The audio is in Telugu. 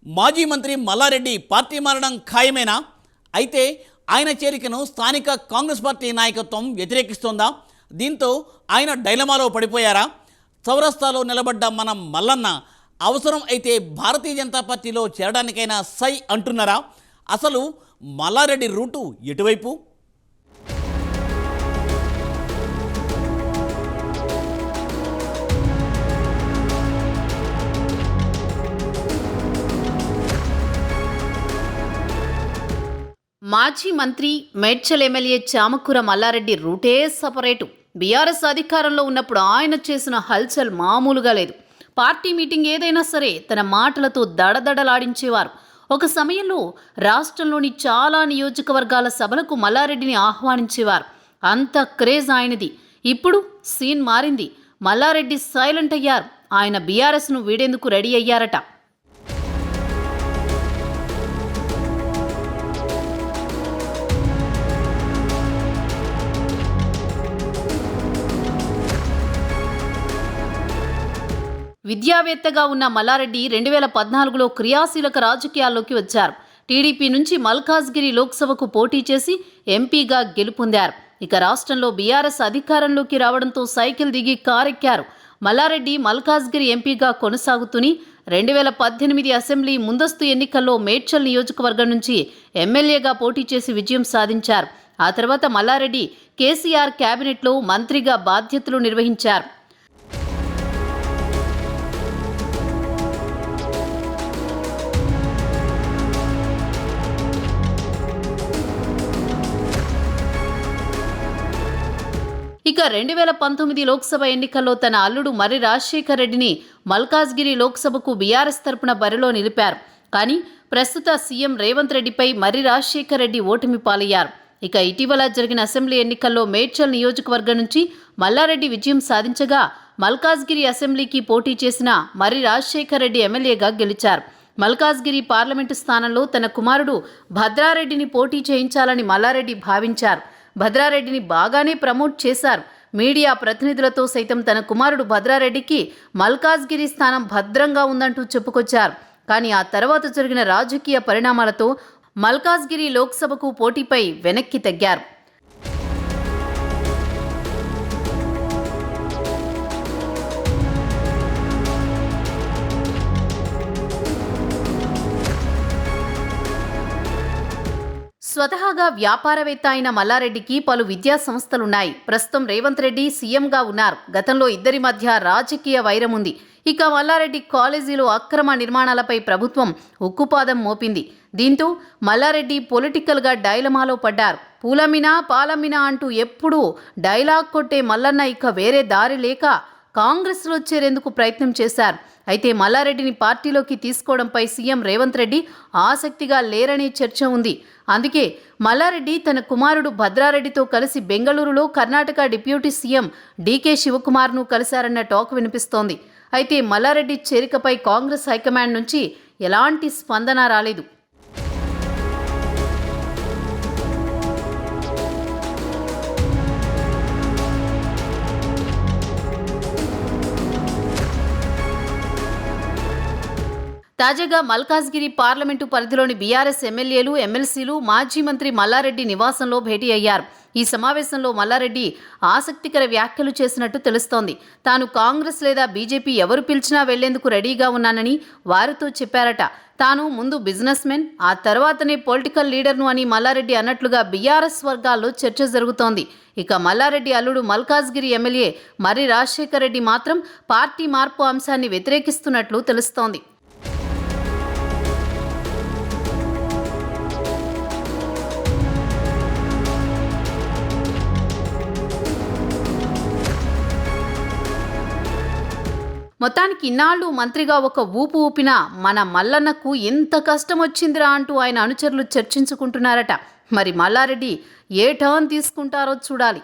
మాజీ మంత్రి మల్లారెడ్డి పార్టీ మారడం ఖాయమేనా? అయితే ఆయన చేరికను స్థానిక కాంగ్రెస్ పార్టీ నాయకత్వం వ్యతిరేకిస్తోందా? దీంతో ఆయన డైలమాలో పడిపోయారా? చౌరస్తాలో నిలబడ్డ మన మల్లన్న అవసరం అయితే భారతీయ జనతా పార్టీలో చేరడానికైనా సై అంటున్నారా? అసలు మల్లారెడ్డి రూటు ఎటువైపు? మాజీ మంత్రి మేడ్చల్ ఎమ్మెల్యే చామకూర మల్లారెడ్డి రూటే సపరేటు. బీఆర్ఎస్ అధికారంలో ఉన్నప్పుడు ఆయన చేసిన హల్చల్ మామూలుగా లేదు. పార్టీ మీటింగ్ ఏదైనా సరే తన మాటలతో దడదడలాడించేవారు. ఒక సమయంలో రాష్ట్రంలోని చాలా నియోజకవర్గాల సభలకు మల్లారెడ్డిని ఆహ్వానించేవారు. అంత క్రేజ్ ఆయనది. ఇప్పుడు సీన్ మారింది. మల్లారెడ్డి సైలెంట్ అయ్యారు. ఆయన బీఆర్ఎస్ను వీడేందుకు రెడీ అయ్యారట. విద్యావేత్తగా ఉన్న మల్లారెడ్డి 2014లో క్రియాశీలక రాజకీయాల్లోకి వచ్చారు. టీడీపీ నుంచి మల్కాజ్గిరి లోక్సభకు పోటీ చేసి ఎంపీగా గెలుపొందారు. ఇక రాష్ట్రంలో బీఆర్ఎస్ అధికారంలోకి రావడంతో సైకిల్ దిగి కారెక్కారు. మల్లారెడ్డి మల్కాజ్గిరి ఎంపీగా కొనసాగుతూని 2018 అసెంబ్లీ ముందస్తు ఎన్నికల్లో మేడ్చల్ నియోజకవర్గం నుంచి ఎమ్మెల్యేగా పోటీ చేసి విజయం సాధించారు. ఆ తర్వాత మల్లారెడ్డి కేసీఆర్ కేబినెట్లో మంత్రిగా బాధ్యతలు నిర్వహించారు. ఇక 2019 లోక్సభ ఎన్నికల్లో తన అల్లుడు మర్రి రాజశేఖర్ రెడ్డిని మల్కాజ్గిరి లోక్సభకు బీఆర్ఎస్ తరపున బరిలో నిలిపారు. కానీ ప్రస్తుత సీఎం రేవంత్ రెడ్డిపై మర్రి రాజశేఖర్ రెడ్డి ఓటమి పాలయ్యారు. ఇక ఇటీవల జరిగిన అసెంబ్లీ ఎన్నికల్లో మేడ్చల్ నియోజకవర్గం నుంచి మల్లారెడ్డి విజయం సాధించగా మల్కాజ్గిరి అసెంబ్లీకి పోటీ చేసిన మర్రి రాజశేఖర్ రెడ్డి ఎమ్మెల్యేగా గెలిచారు. మల్కాజ్గిరి పార్లమెంటు స్థానంలో తన కుమారుడు భద్రారెడ్డిని పోటీ చేయించాలని మల్లారెడ్డి భావించారు. భద్రారెడ్డిని బాగానే ప్రమోట్ చేశారు. మీడియా ప్రతినిధులతో సైతం తన కుమారుడు భద్రారెడ్డికి మల్కాజ్గిరి స్థానం భద్రంగా ఉందంటూ చెప్పుకొచ్చారు. కానీ ఆ తర్వాత జరిగిన రాజకీయ పరిణామాలతో మల్కాజ్గిరి లోక్సభకు పోటీపై వెనక్కి తగ్గారు. స్వతహాగా వ్యాపారవేత్త అయిన మల్లారెడ్డికి పలు విద్యా సంస్థలున్నాయి. ప్రస్తుతం రేవంత్ రెడ్డి సీఎంగా ఉన్నారు. గతంలో ఇద్దరి మధ్య రాజకీయ వైరం ఉంది. ఇక మల్లారెడ్డి కాలేజీలో అక్రమ నిర్మాణాలపై ప్రభుత్వం ఉక్కుపాదం మోపింది. దీంతో మల్లారెడ్డి పొలిటికల్గా డైలమాలో పడ్డారు. పూలమ్మినా పాలమ్మినా అంటూ ఎప్పుడూ డైలాగ్ కొట్టే మల్లన్న ఇక వేరే దారి లేక కాంగ్రెస్లో చేరేందుకు ప్రయత్నం చేశారు. అయితే మల్లారెడ్డిని పార్టీలోకి తీసుకోవడంపై సీఎం రేవంత్ రెడ్డి ఆసక్తిగా లేరనే చర్చ ఉంది. అందుకే మల్లారెడ్డి తన కుమారుడు భద్రారెడ్డితో కలిసి బెంగళూరులో కర్ణాటక డిప్యూటీ సీఎం డీకే శివకుమార్ను కలిశారన్న టాక్ వినిపిస్తోంది. అయితే మల్లారెడ్డి చేరికపై కాంగ్రెస్ హైకమాండ్ నుంచి ఎలాంటి స్పందన రాలేదు. తాజాగా మల్కాజ్గిరి పార్లమెంటు పరిధిలోని బీఆర్ఎస్ ఎమ్మెల్యేలు, ఎమ్మెల్సీలు మాజీ మంత్రి మల్లారెడ్డి నివాసంలో భేటీ అయ్యారు. ఈ సమావేశంలో మల్లారెడ్డి ఆసక్తికర వ్యాఖ్యలు చేసినట్టు తెలుస్తోంది. తాను కాంగ్రెస్ లేదా బీజేపీ ఎవరు పిలిచినా వెళ్లేందుకు రెడీగా ఉన్నానని వారితో చెప్పారట. తాను ముందు బిజినెస్ మెన్, ఆ తర్వాతనే పొలిటికల్ లీడర్ను అని మల్లారెడ్డి అన్నట్లుగా బీఆర్ఎస్ వర్గాల్లో చర్చ జరుగుతోంది. ఇక మల్లారెడ్డి అల్లుడు మల్కాజ్గిరి ఎమ్మెల్యే మర్రి రాజశేఖర్ రెడ్డి మాత్రం పార్టీ మార్పు అంశాన్ని వ్యతిరేకిస్తున్నట్లు తెలుస్తోంది. మొత్తానికి ఇన్నాళ్ళు మంత్రిగా ఒక ఊపు ఊపిన మన మల్లన్నకు ఎంత కష్టం వచ్చిందిరా అంటూ ఆయన అనుచరులు చర్చించుకుంటున్నారట. మరి మల్లారెడ్డి ఏ టర్న్ తీసుకుంటారో చూడాలి.